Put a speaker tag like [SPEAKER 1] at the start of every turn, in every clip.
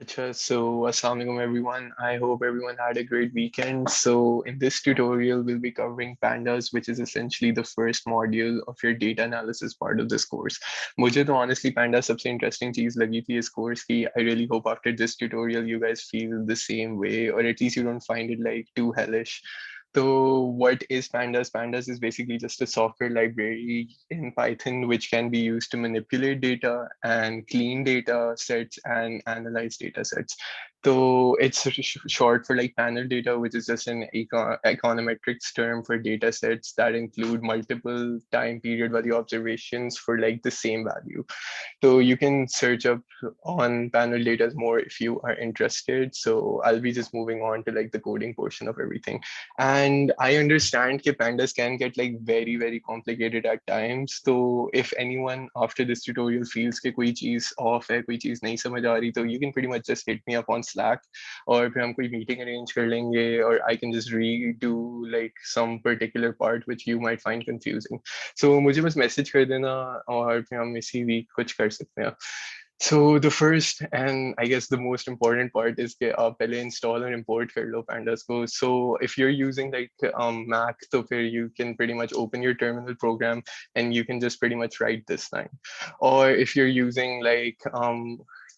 [SPEAKER 1] So Assalamualaikum everyone. I hope everyone had a great weekend. So in this tutorial, we'll be covering Pandas, which is essentially the first module of your data analysis part of this course. मुझे तो honestly Pandas सबसे interesting चीज लगी थी इस course की. I really hope after this tutorial you guys feel the same way, or at least you don't find it like too hellish. So what is Pandas? Pandas is basically just a software library in Python which can be used to manipulate data and clean data sets and analyze data sets. So it's short for like panel data, which is just an econometrics term for data sets that include multiple time period value observations for like the same value. So you can search up on panel data more if you are interested. So I'll be just moving on to like the coding portion of everything. And I understand that pandas can get like very, very complicated at times. So if anyone after this tutorial feels कि कोई चीज off है, कोई चीज नहीं समझ आ रही, तो you can pretty much just hit me up on Slack, और फिर हम कोई meeting arrange कर लेंगे, or I can just redo like some particular part which you might find confusing. So मुझे बस मैसेज कर देना और फिर हम इसी वीक कुछ कर सकते हैं. So the first and I guess the most important part is कि आप पहले install और import कर लो pandas को. So if you're using like Mac, तो फिर you can pretty much open your terminal program and you can just pretty much write this line. Or if you're using like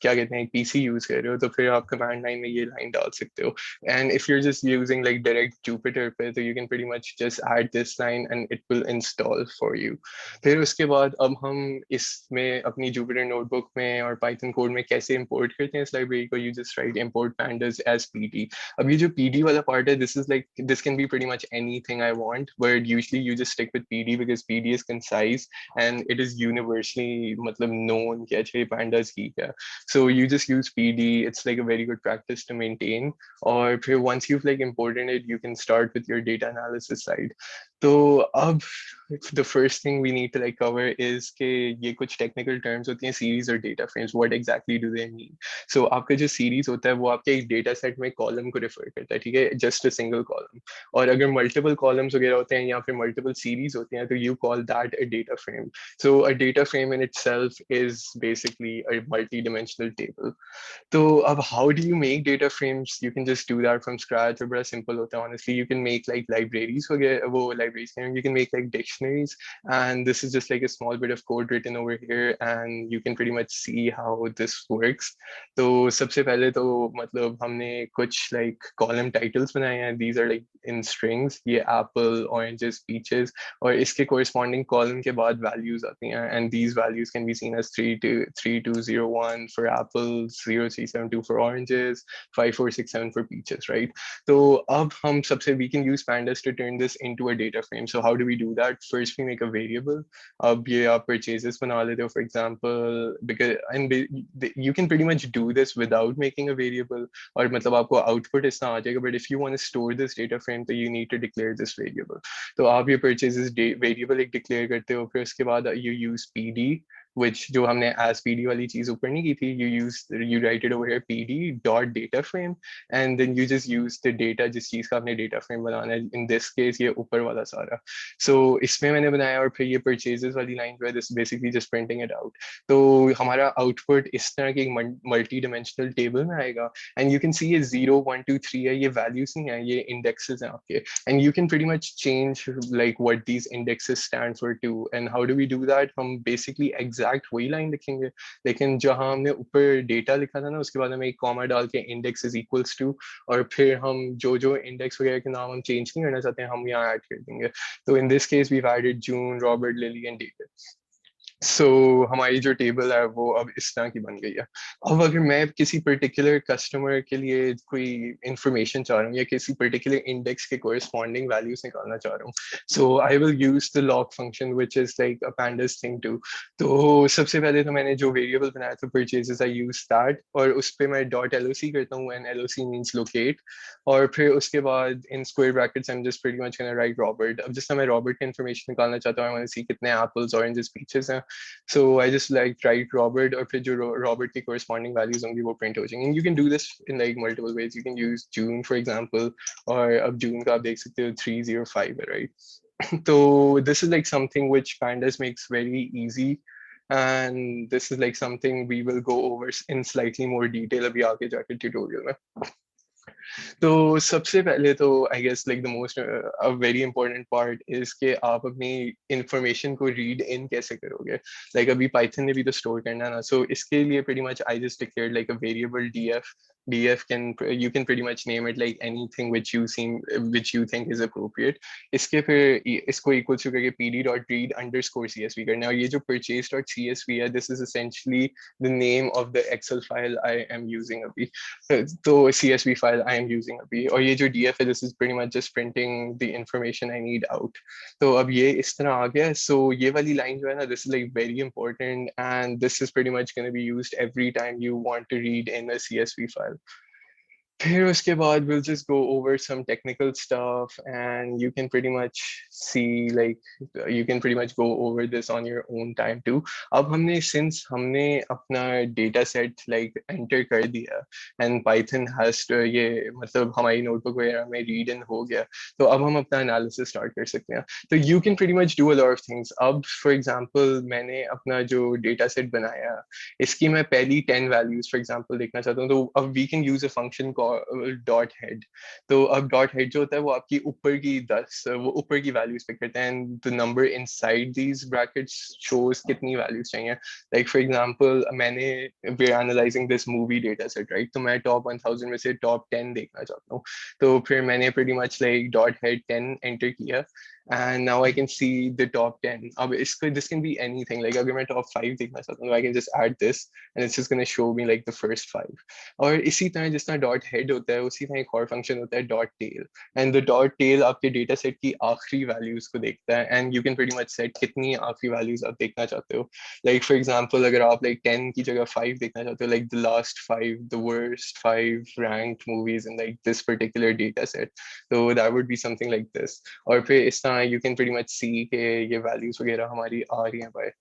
[SPEAKER 1] क्या कहते हैं PC use कर रहे हो तो फिर आप कमांड लाइन में ये लाइन डाल सकते हो. And if you're just using like direct Jupyter पे तो you can pretty much just add this line and it will install for you. फिर उसके बाद अब हम इसमें अपनी Jupyter notebook में और Python code में कैसे import करते हैं इस library को. You just write import pandas as PD. अब ये जो PD वाला part है, this is like this can be pretty much anything I want, but usually you just stick with PD because PD is concise and it is universally मतलब known कि अच्छा ये pandas की है. So you just use PD. It's like a very good practice to maintain. Or once you've like imported it, you can start with your data analysis side. So the first thing we need to like cover is कि ये कुछ technical terms होती हैं series और data frames. What exactly do they mean? So आपका जो series होता है वो आपके एक data set में column को refer करता है, ठीक है, just a single column. और अगर multiple columns वगैरह होते हैं या फिर multiple series होते हैं तो you call that a data frame. So a data frame in itself is basically a multi-dimensional table. So how do you make data frames? You can just do that from scratch or बड़ा simple होता है honestly. You can make like libraries वगैरह, वो libraries you can make like dictionaries, and this is just like a small bit of code written over here and you can pretty much see how this works. तो सबसे पहले तो मतलब हमने कुछ like column titles बनाए हैं. These are like in strings. ये apple, oranges, peaches, और इसके corresponding column के बाद values आती हैं, and these values can be seen as 3201 for apples, 0372 for oranges, 5467 for peaches, right? So अब हम सबसे we can use pandas to turn this into a data frame. So how do we do that? First we make a variable. अब ये आप purchases बना लेते हो, for example, because and you can pretty much do this without making a variable, और मतलब आपको output इतना आ जाएगा. But if you want to store this data frame, तो you need to declare this variable. तो आप ये purchases variable एक declare करते हो, फिर उसके बाद you use PD, which जो हमने as PD वाली चीज ऊपर नहीं की थी, you write it over here PD dot data frame, and then you just use the data जिस चीज का आपने data frame बनाना है. In this case ये ऊपर वाला सारा. So इसमें मैंने बनाया, और फिर ये purchases वाली line जो है, this basically just printing it out. तो हमारा output इस तरह की multi dimensional table में आएगा, and you can see ये 0 1 2 3 है, ये values नहीं है, ये indexes हैं आपके, and you can pretty much change like what these indexes stand for too. And how do we do that? हम basically exact वही line लिखेंगे, लेकिन जहां हमने ऊपर data लिखा था ना, उसके बाद हम एक comma डाल के index is equals to, और फिर हम जो जो index वगैरह के नाम हम change नहीं करना चाहते हैं हम यहाँ add कर देंगे. तो in this case we've added June, Robert, Lily and David. So हमारी जो टेबल है वो अब इस तरह की बन गई है. अब अगर मैं किसी पर्टिकुलर कस्टमर के लिए कोई इंफॉर्मेशन चाह रहा हूँ या किसी पर्टिकुलर इंडेक्स के कोरिस्पॉन्डिंग वैल्यूज निकालना चाह रहा हूँ, so I will use the log function which is like a pandas thing too. तो सबसे पहले तो मैंने जो वेरिएबल बनाया था परचेजेस, आई यूज दैट, और उस पर मैं डॉट LOC करता हूँ, एंड LOC मीन्स लोकेट. और फिर उसके बाद in square brackets I am just pretty much gonna right Robert. अब जिस मैं रॉबर्ट की इन्फॉर्मेशन निकालना चाहता हूँ, आई वांट टू सी कितने एप्पल्स, ऑरेंजेस, पीचेस हैं. So I just like write Robert, और फिर जो Robert की corresponding values होंगी वो print हो जाएंगी. And you can do this in like multiple ways. You can use June for example, और अब June का आप देख सकते हो 305 है, right? So this is like something which pandas makes very easy and this is like something we will go over in slightly more detail अभी आगे जाके tutorial में. तो सबसे पहले तो I guess like the most a very important part is कि आप अपनी इंफॉर्मेशन को रीड इन कैसे करोगे. लाइक अभी पाइथन ने भी तो स्टोर करना ना, सो इसके लिए pretty much I just declared like a variable df can you can pretty much name it like anything which you think is appropriate. इसके फिर इसको इक्वल टू करके pd.read_csv करना है. और ये जो purchase.csv है, this is essentially the name of the excel file I am using अभी. तो CSV file I am using अभी, और ये जो DF है, this is pretty much just printing the information I need out. तो अब ये इस तरह आ गया. So ये वाली line जो है ना, this is like very important and this is pretty much going to be used every time you want to read in a CSV file. फिर उसके बाद we'll just go over some technical stuff and you can pretty much see like you can pretty much go over this on your own time too. अब हमने अपना data set like enter कर दिया and Python has to ये मतलब हमारी notebook वगैरह में read in हो गया, तो अब हम अपना analysis start कर सकते हैं. तो you can pretty much do a lot of things. अब for example मैंने अपना जो data set बनाया, इसकी मैं पहली 10 values for example देखना चाहता हूँ. तो अब we can use a function called dot head. तो अब डॉट हेड जो होता है वो आपकी ऊपर की 10 वो ऊपर की वैल्यूज पिक करता है and the number inside these brackets shows कितनी वैल्यूज चाहिए. लाइक फॉर एग्जांपल मैंने we are analysing this movie data set right, तो मैं टॉप 1000 में से टॉप 10 देखना चाहता हूँ. तो फिर मैंने pretty much like dot head 10 enter किया and now I can see the top 10. अब इसको this can be anything. Like अगर मैं top 5 देखना चाहता हूँ, I can just add this and it's just going to show me like the first 5. और इसी तरह जिस तरह डॉट हेड होता है उसी तरह एक और फंक्शन होता है dot tail. And the dot tail आपके डेटा सेट की आखिरी वैल्यूज को देखता है and you can pretty much set कितनी आखिरी वैल्यूज आप देखना चाहते हो. लाइक फॉर एग्जांपल अगर आप लाइक 10 की जगह 5 देखना चाहते हो, like the last 5 the worst 5 ranked movies in like this particular data set, तो that would be something like this. और फिर इस तरह you can pretty much see के ये वैल्यूज वगैरह हमारी आ रही हैं बाय.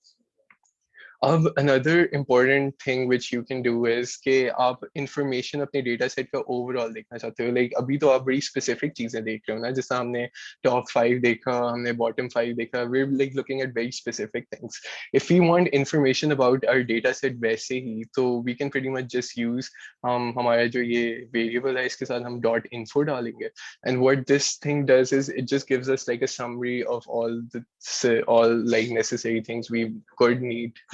[SPEAKER 1] अब another important thing which you can do is कि आप information अपने data set का overall देखना चाहते हो. Like अभी तो आप बड़ी specific चीजें देख रहे हो ना, जैसे हमने top 5 देखा, हमने bottom 5 देखा. We're like looking at very specific things. If we want information about our data set वैसे ही, तो we can pretty much just use हमारा जो ये variable है इसके साथ हम dot info डालेंगे. And what this thing does is it just gives us like a summary of all like necessary things we could need.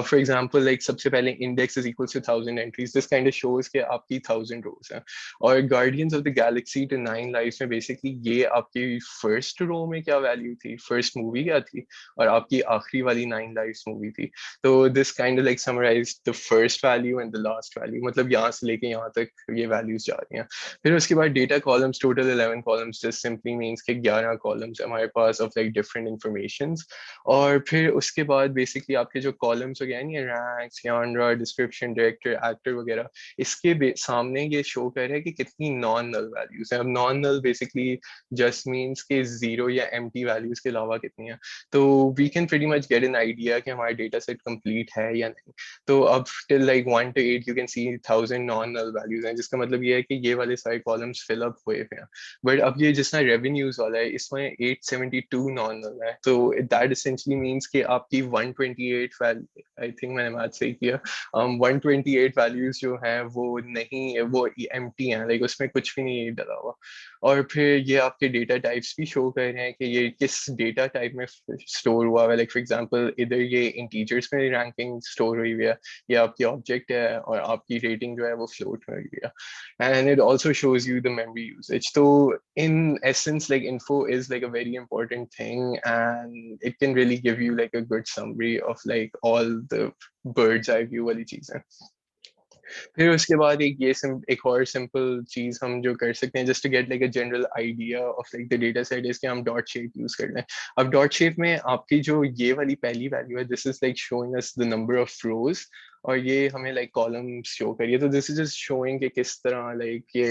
[SPEAKER 1] For example, like सबसे पहले index is equal to 1000 entries. This kind of shows कि आपकी 1000 rows हैं. और Guardians of the Galaxy to 9 Lives में basically ये आपकी first row में क्या value थी, first movie क्या थी, और आपकी आखिरी वाली 9 Lives movie थी. तो this kind of like summarized the first value and the last value. मतलब यहाँ से लेके यहाँ तक ये values जा रही हैं. फिर उसके बाद data columns, total 11 columns just simply means कि 11 columns हमारे पास of like different informations. और फिर उसके बाद बेसिकली आपके जो कॉलम्स वगैरह नहीं है, ranks, genre, description, director, actor वगैरह, इसके सामने ये शो कर रहा है कि कितनी नॉन नल वैल्यूज हैं. अब non null basically just means कि जीरो या एम्प्टी वैल्यूज के अलावा कितनी है. तो we can pretty much get an idea कि हमारा डेटा सेट कंप्लीट है या नहीं. तो अब till like 1 to 8 you can see 1000 non null values हैं, जिसका मतलब ये है कि ये वाले सारे कॉलम्स फिल अप हुए हैं. बट अब ये जिसना रेवेन्यूज वाला है इसमें 872 नॉन नल है. तो दैट essentially means कि आपकी 128 वैल्यू, आई थिंक मैंने मैथ सही किया, 128 वैल्यूज जो हैं वो नहीं, वो एम्प्टी हैं, लाइक उसमें कुछ भी नहीं डला हुआ. और फिर ये आपके डेटा टाइप्स भी शो कर रहे हैं कि ये किस डेटा टाइप में स्टोर हुआ है. लाइक फॉर एग्जांपल इधर ये इंटीजर्स में रैंकिंग स्टोर हुई हुई है, ये आपकी ऑब्जेक्ट है, और आपकी रेटिंग जो है वो फ्लोट में हुई है. And it also shows you the memory usage. So in essence, like info is like a very important thing and it can really give you like a good summary of like all the bird's eye view वाली चीजें. फिर उसके बाद एक और simple चीज हम जो कर सकते हैं just to get like a general idea of like the data set is कि हम डॉट शेप यूज कर लें. अब डॉट शेप में आपकी जो ये वाली पहली वैल्यू है, this is like showing us the number of रोज, और ये हमें लाइक कॉलम्स शो करिए. तो दिस इज जस्ट शोइंग कि किस तरह लाइक ये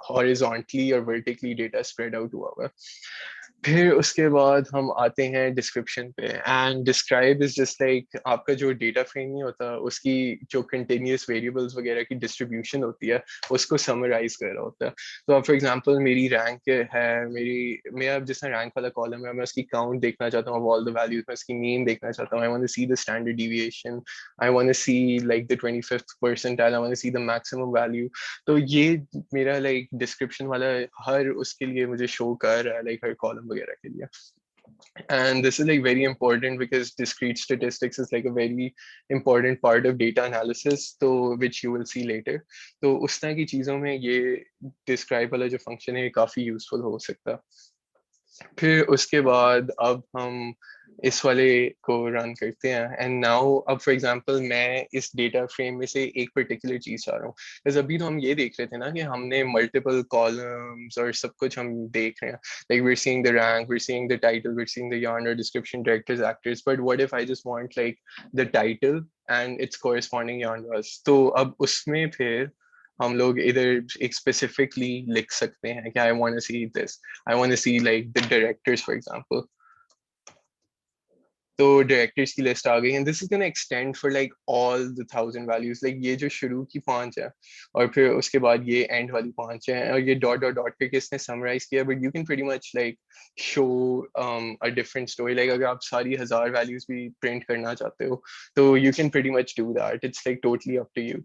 [SPEAKER 1] हॉरिजॉन्टली और वर्टिकली डेटा स्प्रेड आउट हुआ हुआ. फिर उसके बाद हम आते हैं डिस्क्रिप्शन पे, and describe is just like आपका जो डेटा फ्रेम नहीं होता उसकी जो कंटिन्यूस वेरिएबल्स वगैरह की डिस्ट्रीब्यूशन होती है उसको समराइज कर रहा होता है। तो अब फॉर एग्जांपल मेरी रैंक है, मैं अब जिस रैंक वाला कॉलम है मैं उसकी काउंट देखना चाहता हूँ, ऑल द वैल्यूज में उसकी मीन देखना चाहता हूँ, I want to see the standard deviation, I want to see like the 25th percentile, I want to see the maximum value. तो ये मेरा लाइक डिस्क्रिप्शन वाला हर उसके लिए मुझे शो कर रहा है, लाइक हर कॉलम वगैरह के लिए। And this is like very important because discrete statistics is like a very important part of data analysis, so which you will see later. तो उस तरह की चीजों में ये describe वाला जो function है ये काफी useful हो सकता है। फिर उसके बाद अब हम इस वाले को रन करते हैं, एंड नाउ अब फॉर एग्जांपल मैं इस डेटा फ्रेम में से एक पर्टिकुलर चीज चाह रहा हूँ। जैसे अभी तो हम ये देख रहे थे ना कि हमने मल्टीपल कॉलम्स और सब कुछ हम देख रहे हैं, like we are seeing the rank, we are seeing the title, we are seeing the genre, description, directors, actors, but what if I just want like the title and its corresponding genres. तो अब उसमें फिर हम लोग इधर एक specifically लिख सकते हैं कि I want to see this, I want to see like the directors, for example. तो डायरेक्टर्स की लिस्ट आ गई, and this is gonna extend for like all the 1000 values, like ये जो शुरू की 5 है और फिर उसके बाद ये एंड वाली 5 है, और ये डॉट डॉट डॉट करके इसने समराइज किया, but you can pretty much like show a different story. Like अगर आप सारी 1000 वैल्यूज भी प्रिंट करना चाहते हो तो you can pretty much do that, it's like totally up to you.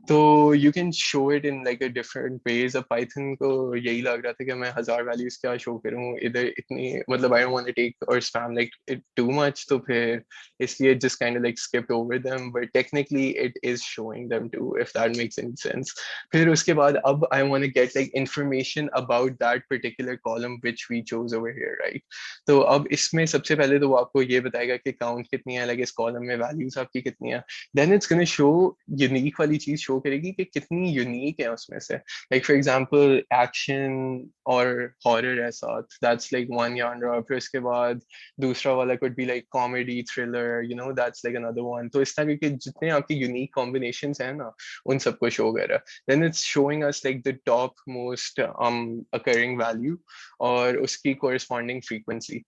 [SPEAKER 1] तो you can show it in like a different ways. अब पाइथन को यही लग रहा था कि मैं 1000 वैल्यूज क्या शो करूँ इधर, इतनी मतलब I don't want to take और spam like it too much, तो फिर इसलिए just kind of like skipped over them, but technically it is showing them too, if that makes any sense. फिर उसके बाद अब I want to get like information about that particular column which we chose over here, right? तो अब इसमें सबसे पहले तो वो आपको ये बताएगा कि काउंट कितनी है, like इस कॉलम में वैल्यूज आपकी कितनी है। Then it's gonna show unique वाली चीज शो करेगी कि कितनी यूनिक है उसमें से। लाइक फॉर एग्जांपल एक्शन और हॉरर है साथ, दैट्स लाइक वन genre। फिर उसके बाद दूसरा वाला could be like comedy thriller, you know, that's like another one। तो इस तरह के जितने आपके यूनिक कॉम्बिनेशंस हैं ना उन सबको शो कर रहा है। Then it's showing us like the top most occurring value और उसकी corresponding frequency।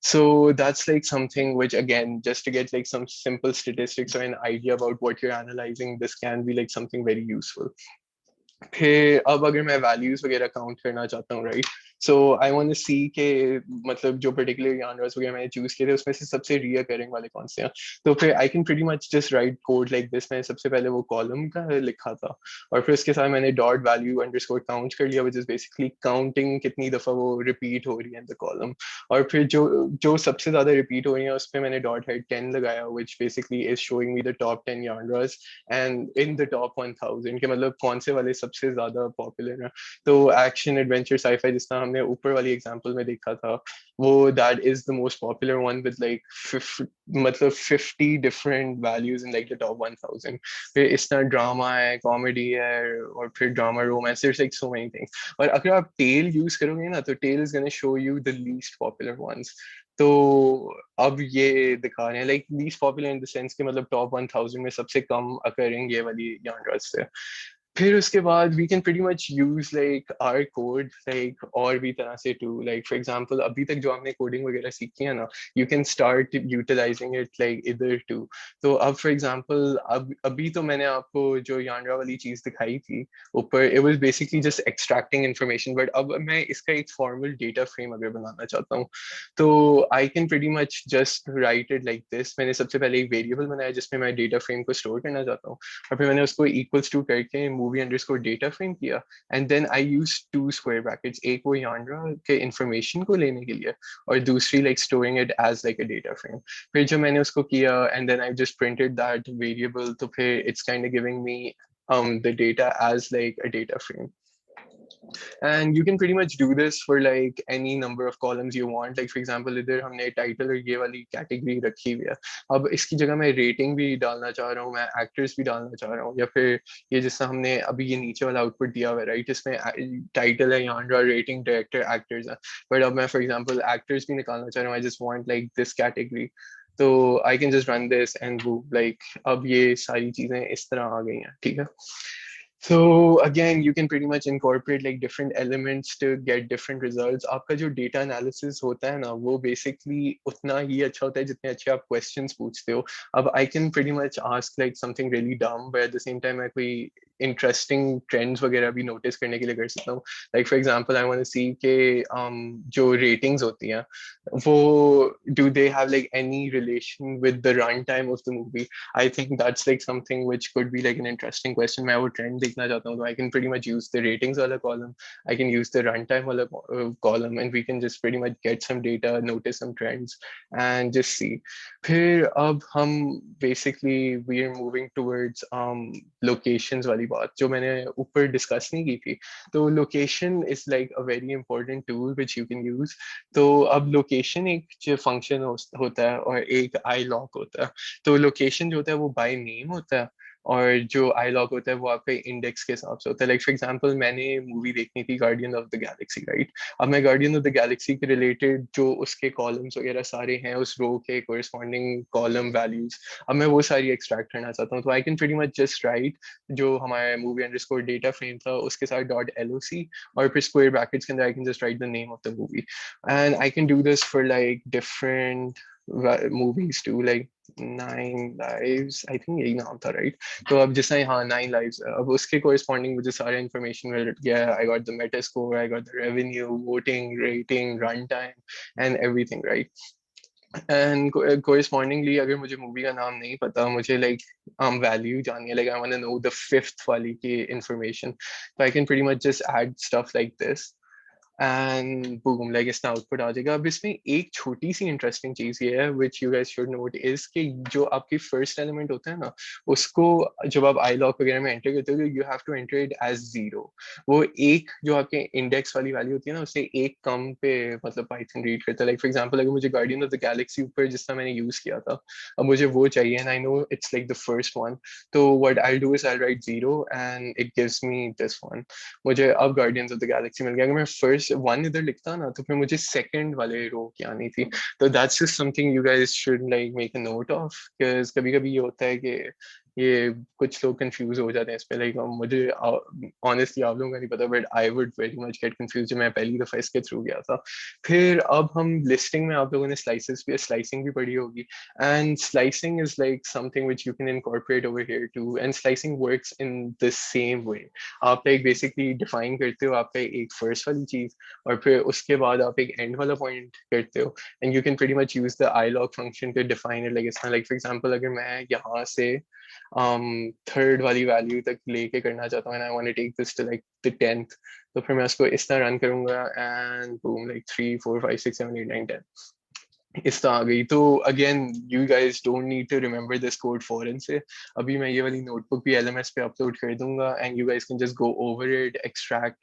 [SPEAKER 1] So that's like something which, again, just to get like some simple statistics or an idea about what you're analyzing, this can be like something very useful। फिर अब अगर मैं values वगैरह count करना चाहता हूँ, right, so I want to see के मतलब जो पर्टिकुलर जानवर्स वगैरह मैंने चूज किए थे उसमें से सबसे रिकरिंग वाले कौन से हैं। तो फिर I can pretty much just right code like this. मैंने सबसे पहले वो कॉलम का लिखा था और फिर उसके साथ मैंने डॉट वैल्यू अंडरस्कोर काउंट कर लिया, विच इज बेसिकली काउंटिंग कितनी दफा वो रिपीट हो रही है इन द कॉलम। और फिर जो जो सबसे ज्यादा रिपीट हो रही है उस पर मैंने डॉट हेड 10 लगाया, which basically is showing me the top 10 genres and in the top 1000 के मतलब कौन से वाले सबसे ज्यादा पॉपुलर है। तो एक्शन एडवेंचर साईफाई जिस तरह हमने ऊपर वाली एग्जांपल में देखा था वो that is the most popular one with like मतलब 50 different values in like the top 1000। फिर इस तरह ड्रामा है, कॉमेडी है, और फिर drama romance, there like so many things. और अगर आप टेल यूज करोगे ना तो tail is gonna show you the least popular ones. तो अब ये दिखा रहे हैं like least popular in the sense कि मतलब टॉप 1000 में सबसे कम अकरिंग ये वाली जॉनर्स थे। फिर उसके बाद we can pretty much use like our code like और भी तरह से टू, लाइक फॉर एग्जांपल अभी तक जो आपने कोडिंग वगैरह सीखी है ना, you can start utilising it like इधर टू। तो अब फॉर एग्जांपल अब अभी तो मैंने आपको जो यांड्रा वाली चीज दिखाई थी ऊपर, it was basically just extracting information, but अब मैं इसका एक फॉर्मल डेटा फ्रेम अगर बनाना चाहता हूँ तो I can pretty much just right it like this. मैंने सबसे पहले एक वेरिएबल बनाया जिसमें मैं डेटा फ्रेम को स्टोर करना चाहता हूँ, और फिर मैंने उसको इक्वल्स टू करके मूवी अंडरस्कोर डेटा फ्रेम किया, and then I use two square brackets, एक वो यांड्रा के इंफॉर्मेशन को लेने के लिए और दूसरी like storing it as like a data frame. फिर जब मैंने उसको किया and then I just printed that variable, तो फिर it's kind of giving me the data as like a data frame। And you can pretty much do this for like any number of columns you want। like for example इधर हमने title और ये वाली category रखी हुई है, अब इसकी जगह मैं रेटिंग भी डालना चाह रहा हूँ, मैं एक्टर्स भी डालना चाह रहा हूँ, या फिर ये जिससे हमने अभी ये नीचे वाला आउटपुट दिया हुआ है, राइट, इसमें टाइटल है यहाँ, रेटिंग, डायरेक्टर, एक्टर्स है, बट अब मैं फॉर एग्जाम्पल एक्टर्स भी निकालना चाह रहा हूँ, I just want like this category. तो I can just run this and वो लाइक अब ये सारी चीजें इस तरह आ गई हैं, ठीक है। So again, you can pretty much incorporate like different elements to get different results. आपका जो data analysis होता है ना, वो basically उतना ही अच्छा होता है जितने अच्छे आप questions पूछते हो. अब I can pretty much ask like something really dumb, but at the same time मैं कोई interesting trends वगैरह भी notice करने के लिए कर सकता हूँ. Like for example, I want to see कि जो ratings होती हैं, वो do they have like any relation with the runtime of the movie? I think that's like something which could be like an interesting question. मैं वो trend देखना चाहता हूँ, तो I can pretty much use the ratings वाला column, I can use the runtime वाला column, and we can just pretty much get some data, notice some trends, and just see. फिर अब हम basically we are moving towards locations वाली बात जो मैंने ऊपर discuss नहीं की थी. तो location is like a very important tool which you can use. तो अब लोकेशन एक जो फंक्शन होता है और एक आई लॉग होता है. तो लोकेशन जो होता है वो बाय नेम होता है, और जो आई लॉग होता है वो आपके इंडेक्स के हिसाब से होता है. लाइक फॉर एग्जांपल मैंने मूवी देखनी थी guardian of the Galaxy, right. अब मैं गार्डियन ऑफ द गैलेक्सी के रिलेटेड जो उसके कॉलम्स वगैरह सारे हैं, उस रो के कोरिस्पॉन्डिंग कॉलम वैल्यूज, अब मैं वो सारी एक्सट्रैक्ट करना चाहता हूँ. तो I can pretty much just right जो हमारा मूवी अंडरस्कोर डेटा फ्रेम था उसके साथ डॉट LOC, और फिर स्क्वायर ब्रैकेट्स के अंदर आई can just right the name of the movie. And I can do this for like different movies too, like 9 lives, I think यही नाम था, right? तो अब जैसे हाँ 9 lives, अब उसके corresponding मुझे सारे information मिल गया. I got the meta score, I got the revenue, voting, rating, runtime, and everything, right? And correspondingly अगर मुझे मूवी का नाम नहीं पता, मुझे like value जाननी है, like I want to know the fifth वाली की information, so I can pretty much just add stuff like this, and boom, like इसका आउटपुट आ जाएगा. अब इसमें एक छोटी सी इंटरेस्टिंग चीज ये है which you guys should note is कि जो आपकी फर्स्ट एलिमेंट होता है ना, उसको जब आप आई लॉग वगैरह में एंटर करते हो, you have to enter it as 0. वो एक जो आपके इंडेक्स वाली वैल्यू होती है ना, उससे एक कम पे मतलब पाइथन रीड करता है. लाइक फॉर एग्जांपल अगर मुझे गार्डियन ऑफ द गैलेक्सी ऊपर जिसका मैंने यूज किया था, अब मुझे वो चाहिए and I know it's like the first one, तो what I do is I write 0 and it gives me this one. मुझे अब गार्डियंस ऑफ द गैलेक्सी मिल गया. अगर मैं फर्स्ट वन इधर लिखता ना, तो फिर मुझे सेकंड वाले रो की आनी थी. तो that's just something you guys should like make a note of, because कभी कभी ये होता है कि ये कुछ लोग कंफ्यूज हो जाते हैं इस पे. लाइक मुझे ऑनेस्टली आप लोगों का नहीं पता, but I would very much get confuse जब मैं पहली दफा इसके थ्रू गया था. फिर अब हम लिस्टिंग में आप लोगों ने स्लाइसेस भी स्लाइसिंग भी पढ़ी होगी, and slicing is like something which you can incorporate over here too, and slicing works in the same way. आप एक बेसिकली डिफाइन करते हो आपका एक फर्स्ट वाली चीज, और फिर उसके बाद आप एक एंड वाला पॉइंट करते हो, and you can pretty much use the I log function to define it. Like for example अगर मैं यहाँ से थर्ड वाली वैल्यू तक लेके करना चाहता हूँ, and I want to take this to like the 10th, तो फिर मैं उसको इस तरह रन करूंगा एंड बूम, लाइक 3 4 5 6 7 8 9 10 इस तरह आ गई. तो again you guys don't need to remember this code फॉरन से. अभी मैं ये वाली नोटबुक भी LMS पे अपलोड कर दूंगा, and you guys can just go over it, extract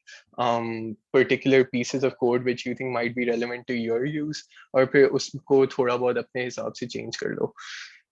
[SPEAKER 1] particular pieces of code which you think might be relevant to your use, और फिर उसको थोड़ा बहुत अपने हिसाब से चेंज कर लो.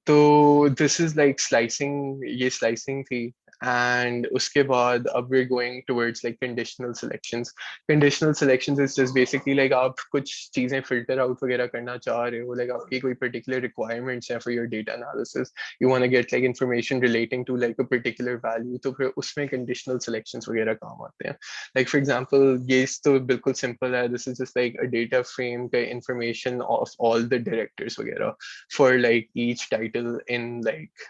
[SPEAKER 1] तो दिस इज लाइक स्लाइसिंग, ये स्लाइसिंग थी. एंड उसके बाद अब we going towards like conditional selections. Conditional selections is just basically like आप कुछ चीजें फिल्टर आउट वगैरह करना चाह रहे हो, लाइक आपकी कोई पर्टिकुलर रिक्वायरमेंट्स है for your data analysis, you want to get like information relating to like a particular value, तो फिर उसमें कंडीशनल सिलेक्शंस वगैरह काम आते हैं. लाइक फॉर एग्जांपल ये तो बिल्कुल सिंपल है, this is just like a data frame का information of all the directors वगैरह for like each title in like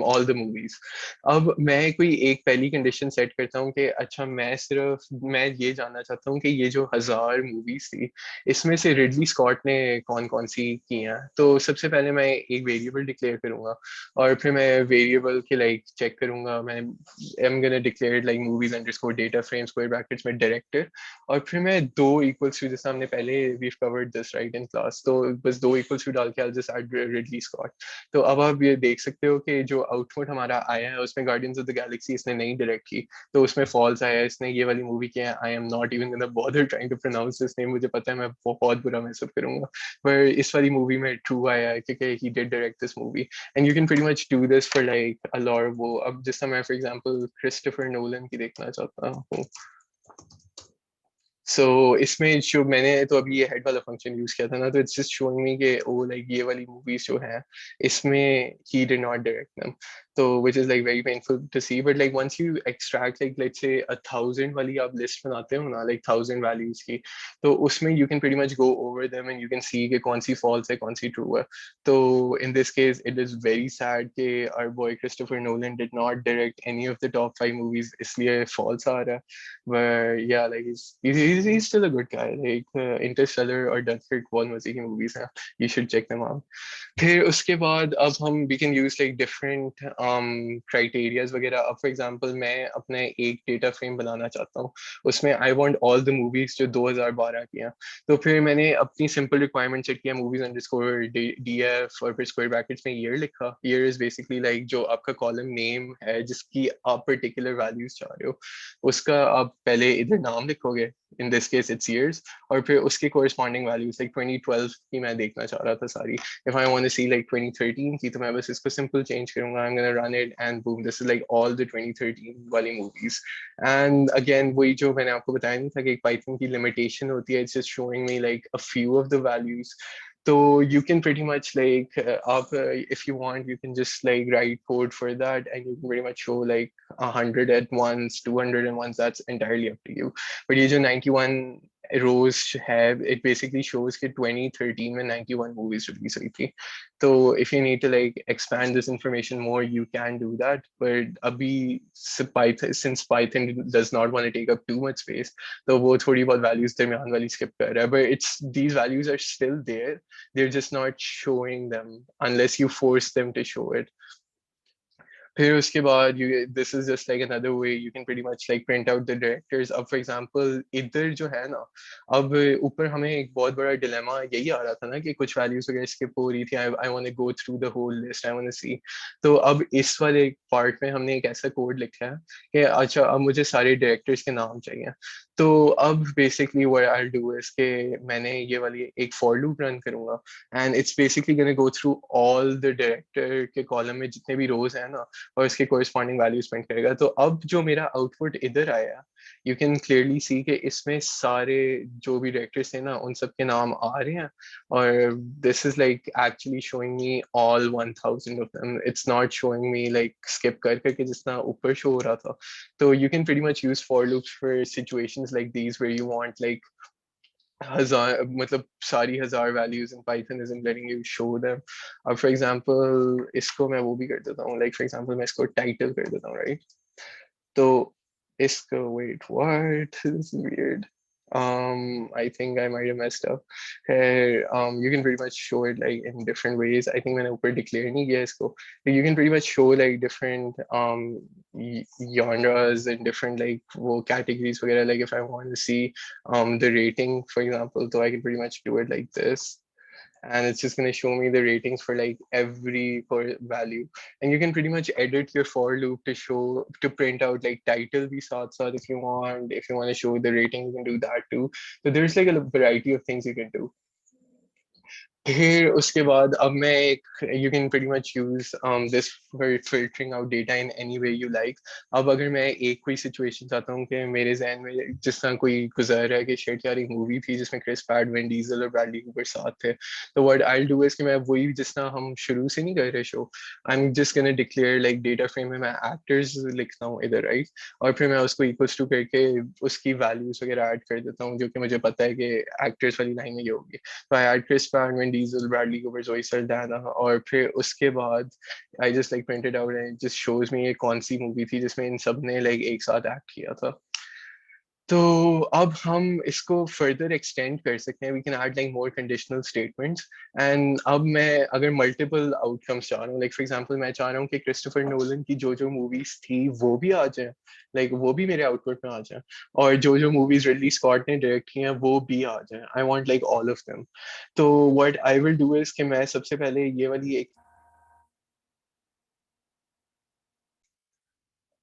[SPEAKER 1] all the movies. अब मैं कोई एक पहली कंडीशन सेट करता हूँ कि अच्छा मैं ये जानना चाहता हूँ कि ये जो 1000 मूवीज थी, इसमें से रिडली स्कॉट ने कौन कौन सी की हैं. तो सबसे पहले मैं एक वेरिएबल डिक्लेयर करूंगा, और फिर मैं वेरिएबल के लाइक चेक करूंगा. मैं am gonna declare like movies underscore data frame square brackets में डायरेक्टर, और फिर मैं दो इक्वल्स टू, जैसे हमने पहले we covered this right in class, तो बस दो इक्वल्स टू डाल के I just add Ridley Scott. तो अब आप ये देख सकते हो कि जो आउटपुट हमारा आया है उसमें गार्डियंस ऑफ द गैलेक्सी इसने नहीं डायरेक्ट की, तो उसमें फॉल्स आया है, इसने ये वाली मूवी की है. I am not even gonna bother trying to pronounce this name, मुझे पता है मैं बहुत बुरा महसूस करूंगा, पर इस वाली मूवी में ट्रू आया है क्योंकि he did direct this movie. And you can pretty much do this for like a lot. वो अब जिस समय फॉर एग्जांपल क्रिस्टोफर नोलन की देखना चाहता हूँ, सो इसमें जो मैंने तो अभी ये हेड वाला फंक्शन यूज किया था ना, तो इट्स जस्ट शोइंग मी कि ओ लाइक ये वाली मूवीज जो है इसमें he did not direct them. So which is like very painful to see. But like once you extract like let's say 1,000 वाली आप list बनाते हो ना, like 1,000 values की, तो उसमें you can pretty much go over them and you can see कि कौन सी false है कौन सी true है. So in this case it is very sad कि our boy Christopher Nolan did not direct any of the top 5 movies, इसलिए false आ रहा है. But yeah, like he's still a good guy. Like Interstellar or Dunkirk बहुत मजे की movies हैं. You should check them out. फिर उसके बाद अब हम we can use like different criterias वगैरह. अब फॉर एग्जांपल मैं अपने एक डेटा फ्रेम बनाना चाहता हूँ, उसमें I want all the movies जो 2012 की हैं. तो फिर मैंने अपनी सिंपल रिक्वायरमेंट सेट किया मूवीज अंडरस्कोर DF और फिर स्क्वायर ब्रैकेट्स में ईयर लिखा. ईयर इज बेसिकली लाइक जो आपका कॉलम नेम है जिसकी आप पर्टिकुलर वैल्यूज चाह रहे हो, उसका आप पहले इधर नाम लिखोगे, in this case it's years, और फिर उसके कोरिस्पॉन्डिंग वैल्यूज लाइक 2012 की मैं देखना चाह रहा था सारी. If I want to see like 2013 की, तो मैं बस इसको simple change करूंगा. I'm gonna run it and boom, this is like all the 2013 वाली movies. And again वही जो मैंने आपको बताया नहीं था कि एक Python की limitation होती है, it's just showing me like a few of the values. So you can pretty much like if you want, you can just like write code for that, and you can pretty much show like 100 at once, 200 at once. That's entirely up to you. But ये जो 91 rows have, it basically shows that 2013 में 91 movies release हुई थी. So if you need to like expand this information more, you can do that. But अभी since Python does not want to take up too much space, तो वो थोड़ी बहुत values दरमियान वाली skip कर रहा है. But it's these values are still there. They're just not showing them unless you force them to show it. फिर उसके बाद this is just like another way you can pretty much like print out the directors. अब for example इधर जो है ना, अब ऊपर हमें एक बहुत बड़ा dilemma यही आ रहा था ना कि कुछ values वगैरह skip हो रही थी. I want to go through the whole list, I want to see. तो अब इस वाले part में हमने एक ऐसा code लिखा है कि अच्छा अब मुझे सारे directors के नाम चाहिए. तो अब basically what I'll do is कि मैंने ये वाली एक for loop run करूंगा, and it's basically going to go through all the director के column में जितने भी rows हैं ना, और इसके कोरिस्पॉन्डिंग वैल्यूज प्रिंट करेगा. तो अब जो मेरा आउटपुट इधर आया, यू कैन क्लियरली सी कि इसमें सारे जो भी डायरेक्टर्स थे ना उन सब के नाम आ रहे हैं. और this is like actually showing me all 1000 of them. It's not showing me like skip कर करके जितना ऊपर शो हो रहा था. तो you can pretty much use for loops for situations like these where you want like हजार मतलब सारी हजार values in Python isn't letting you show them. अब फॉर एग्जांपल इसको मैं वो भी कर देता हूँ, लाइक फॉर एग्जांपल मैं इसको टाइटल कर देता हूँ, राइट. तो इसको wait what this is weird. I think I might have messed up here. You can pretty much show it like in different ways. I think मैंने ऊपर declare नहीं किया इसको. So you can pretty much show like different genres and different like वो categories वगैरह. Like if I want to see the rating for example, so I can pretty much do it like this, and it's just going to show me the ratings for like every value. And you can pretty much edit your for loop to show to print out like title भी साथ साथ if you want. If you want to show the rating, you can do that too. So there's like a variety of things you can do. फिर उसके बाद अब मैं एक you can pretty much use this for filtering out data in any way you like. अब अगर मैं एक कोई सिचुएशन चाहता हूँ कि मेरे जहन में जिस तरह कोई गुजर रहा है कि शेट यार एक मूवी थी जिसमें क्रिस पैट, विन डीजल और ब्रैडली कूपर साथ थे, तो what I will do is कि मैं वही जिस तरह हम शुरू से नहीं कर रहे show, I am just gonna declare like data frame में मैं एक्टर्स लिखता हूँ इधर, राइट. और फिर मैं उसको इक्वल्स टू करके उसकी वैल्यूज वगैरह ऐड कर देता हूँ जो कि मुझे पता है कि एक्टर्स वाली लाइन में ये होगी. So I had Chris Pratt, Vin Diesel, Bradley Cooper, Zoe Saldana, और फिर उसके बाद I just like printed out and it just shows me ये कौन सी मूवी थी जिसमें इन सब ने like एक साथ एक्ट किया था. तो अब हम इसको फर्दर एक्सटेंड कर सकते हैं. We can add like more conditional statements. And अब मैं अगर मल्टीपल आउटकम्स चाह रहा हूँ, लाइक फॉर एग्जांपल मैं चाह रहा हूँ कि क्रिस्टोफर नोलन की जो जो मूवीज थी वो भी आ जाए, लाइक वो भी मेरे आउटपुट में आ जाए, और जो जो मूवीज रिडली स्कॉट ने डायरेक्ट की हैं वो भी आ जाए. I want like all of them. तो what I will do is कि मैं सबसे पहले ये वाली एक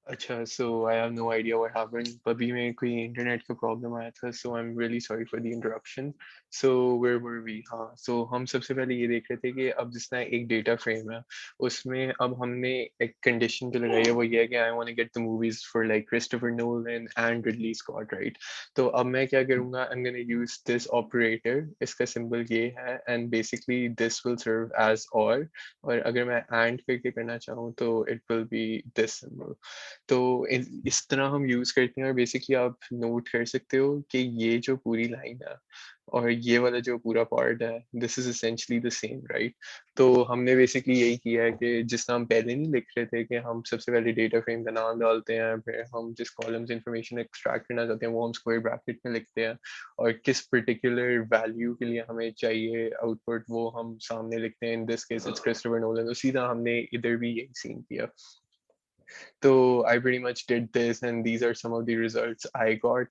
[SPEAKER 1] अच्छा, so I have no idea what happened. अभी में कोई इंटरनेट का प्रॉब्लम आया था, so I'm really sorry for the interruption. So where were we? हाँ, so हम सबसे पहले ये देख रहे थे कि अब जिस तरह एक डेटा फ्रेम है, उसमें अब हमने एक कंडीशन तो लगाई है, वो ये है कि I want to get the movies for like Christopher Nolan and Ridley Scott, right? तो अब मैं क्या करूँगा? I'm gonna use this operator. इसका सिंबल ये है, and basically this will serve as और अगर मैं and करके करना चाहूँ तो it will be this symbol. तो इस तरह हम यूज करते हैं और बेसिकली आप नोट कर सकते हो कि ये जो पूरी लाइन है और ये वाला जो पूरा पार्ट है, this is essentially the same, right? तो हमने बेसिकली यही किया है कि जिस तरह हम पहले नहीं लिख रहे थे कि हम सबसे पहले डेटा फ्रेम का नाम डालते हैं, फिर हम जिस कॉलम से इंफॉर्मेशन एक्सट्रैक्ट करना चाहते हैं वो हम स्क्वायर ब्रैकेट में लिखते हैं, और किस पर्टिकुलर वैल्यू के लिए हमें चाहिए आउटपुट वो हम सामने लिखते हैं। In this case it's Christopher Nolan. तो सीधा हमने इधर भी यही सीन किया। So I pretty much did this, and these are some of the results I got.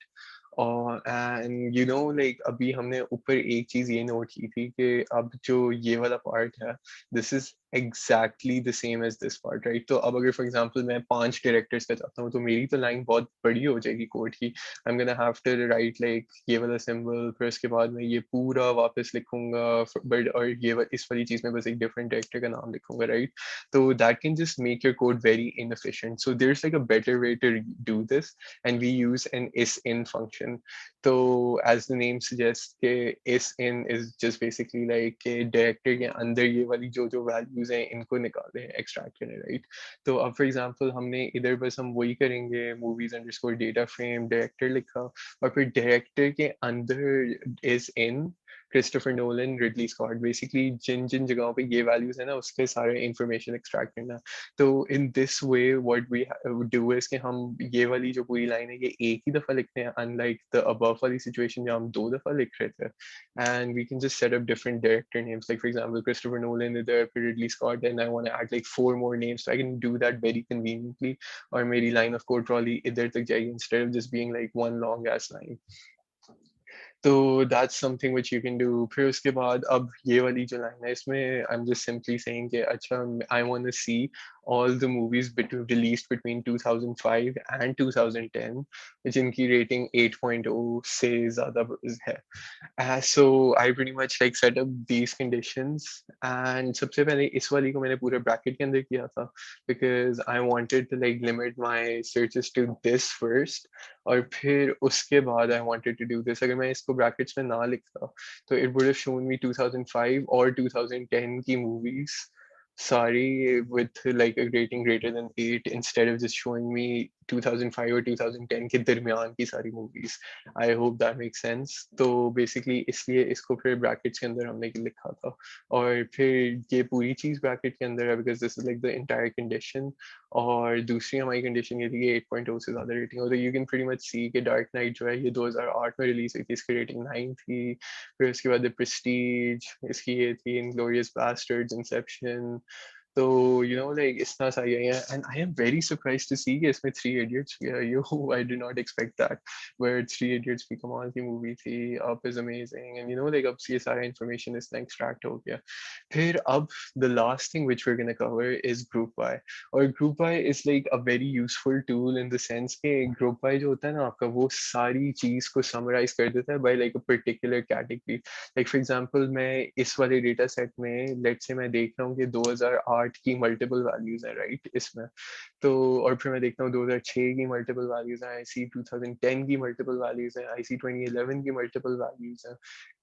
[SPEAKER 1] And you know, like अभी हमने ऊपर एक चीज ये नोट की थी कि अब जो ये वाला पार्ट है, this is exactly the same as this part, right? तो अब अगर for example मैं 5 डायरेक्टर्स का चाहता हूँ तो मेरी तो लाइन बहुत बड़ी हो जाएगी कोड की। I'm gonna have to write like ये वाला सिंबल, फिर उसके बाद मैं ये पूरा वापस लिखूंगा, बट और इस वाली चीज में बस एक डिफरेंट डायरेक्टर का नाम लिखूंगा, right? So that can just make your code very inefficient. So there's like a better way to do this, and we use an is-in function. So as the name suggests, is-in is just basically like director के अंदर ये वाली जो values हैं इनको निकालते हैं, extract करें, right? तो अब for example हमने इधर बस हम वही करेंगे, movies underscore data frame director लिखा, और फिर director के अंदर is in Christopher Nolan, Ridley Scott, basically जिन जिन जगहों पे ये वैल्यूज है ना उसके सारे इंफॉर्मेशन एक्सट्रैक्ट करना। तो in this way what we do is कि हम ये वाली जो पूरी लाइन है ये एक ही दफा लिखते हैं, अनलाइक द अबव वाली सिचुएशन जहाँ हम 2 दफा लिख रहे थे। And we can just set up different director names, like for example Christopher Nolan इधर, फिर Ridley Scott, and I want to add like 4 more names, so I can do that very conveniently, और मेरी line of code trolley इधर तक जाएगी instead of just being like one long ass line. तो that's something which you can do. फिर उसके बाद अब ये वाली जो लाइन है इसमें I'm just simply saying कि अच्छा I want to see all the movies released between 2005 and 2010 जिनकी rating 8.0 से ज़्यादा है। So I pretty much like set up these conditions, and सबसे पहले इस वाली को मैंने पूरे bracket के अंदर किया था because I wanted to like limit my searches to this first, और फिर उसके बाद I wanted to do this. अगर मैं इसको brackets में ना लिखता तो it would have shown me 2005 or 2010 की movies sorry with like a rating greater than 8 instead of just showing me 2005 or 2010 के दरमियान की सारी movies. I hope that makes sense. तो basically इसलिए इसको फिर brackets के अंदर हमने लिखा था, और फिर ये पूरी चीज bracket के अंदर है because this is like the entire condition, और दूसरी हमारी condition ये थी कि 8.0 से ज़्यादा rating हो। तो you can pretty much see कि Dark Knight जो है ये 2008 में रिलीज हुई थी, इसकी rating 9 थी। फिर उसके बाद The Prestige, इसकी ये थी Inglourious Bastards, Inception। तो you know like इस तरह सा ये है, and I am very surprised to see कि इसमें Three Idiots भी है। I did not expect that, where Three Idiots भी कमाल की मूवी थी। Up is amazing, and you know like अब ये सारा information इसमें extract हो गया। फिर अब the last thing which we're gonna cover is group by, और group by is like a very useful tool in the sense कि group by जो होता है ना आपका, वो सारी चीज को summarize कर देता है by like a particular category. Like for example मैं इस वाले डेटा सेट में let's say मैं देख रहा हूँ कि 2008 की मल्टीपल वैल्यूज है, राइट? इसमें तो और फिर मैं देखता हूँ 2006 की मल्टीपल वैल्यूज हैं, आई सी 2010 की मल्टीपल वैल्यूज हैं, आई सी 2011 की मल्टीपल वैल्यूज हैं।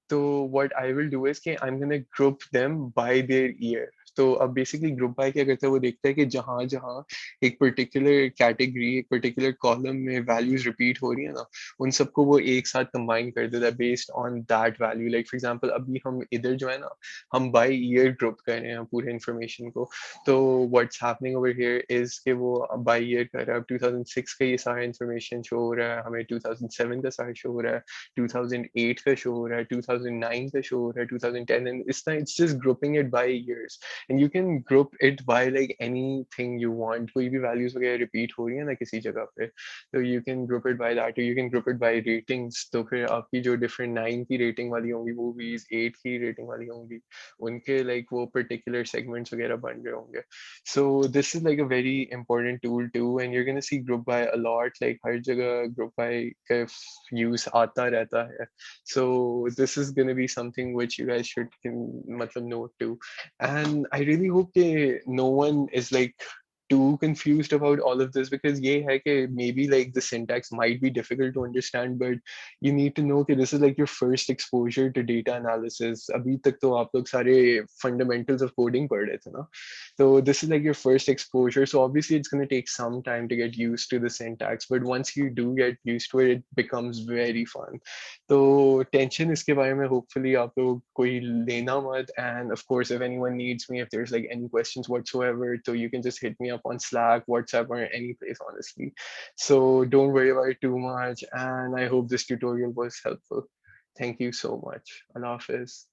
[SPEAKER 1] तो what I will do is कि I'm gonna group them by their year. तो अब बेसिकली ग्रुप बाय क्या करता है, वो देखता है कि जहां जहां एक पर्टिकुलर कैटेगरी, एक पर्टिकुलर कॉलम में वैल्यूज रिपीट हो रही है ना, उन सबको वो एक साथ कंबाइन कर देता है based on that value. Like for example अभी हम इधर जो है ना, हम बाय ईयर ग्रुप कर रहे हैं पूरे इन्फॉर्मेशन को। तो what's happening over here is कि वो बाय ईयर कर रहा है। अब 2006 का ये सारा इन्फॉर्मेशन शो हो रहा है, हमें 2007 का सारा शो हो रहा है, 2008 का शो हो रहा है, 2009 का शो हो रहा है, 2010, एंड इस तरह it's just grouping it by years. and you can group it by like anything you want. कोई भी values वगैरह repeat हो रही है ना किसी जगह पे, तो you can group it by that, or you can group it by ratings. तो फिर आपकी जो different 9 की rating वाली होंगी movies, 8 की rating वाली होंगी, उनके like वो particular segments वगैरह बन रहे होंगे. So this is like a very important tool too, and you're gonna see group by a lot, like हर जगह group by का use आता रहता है. So this is gonna be something which you guys should can मतलब note too. And I really hope that no one is like too confused about all of this, because ये है कि maybe like the syntax might be difficult to understand, but you need to know that this is like your first exposure to data analysis. अभी तक तो आप लोग सारे fundamentals of coding पढ़ रहे थे ना, so this is like your first exposure. So obviously it's going to take some time to get used to the syntax, but once you do get used to it, it becomes very fun. तो tension इसके बारे में hopefully आप लोग कोई लेना मत. And of course, if anyone needs me, if there's like any questions whatsoever, so you can just hit me up on Slack, WhatsApp, or any place, honestly. So don't worry about it too much, and I hope this tutorial was helpful. Thank you so much. Allah Hafiz.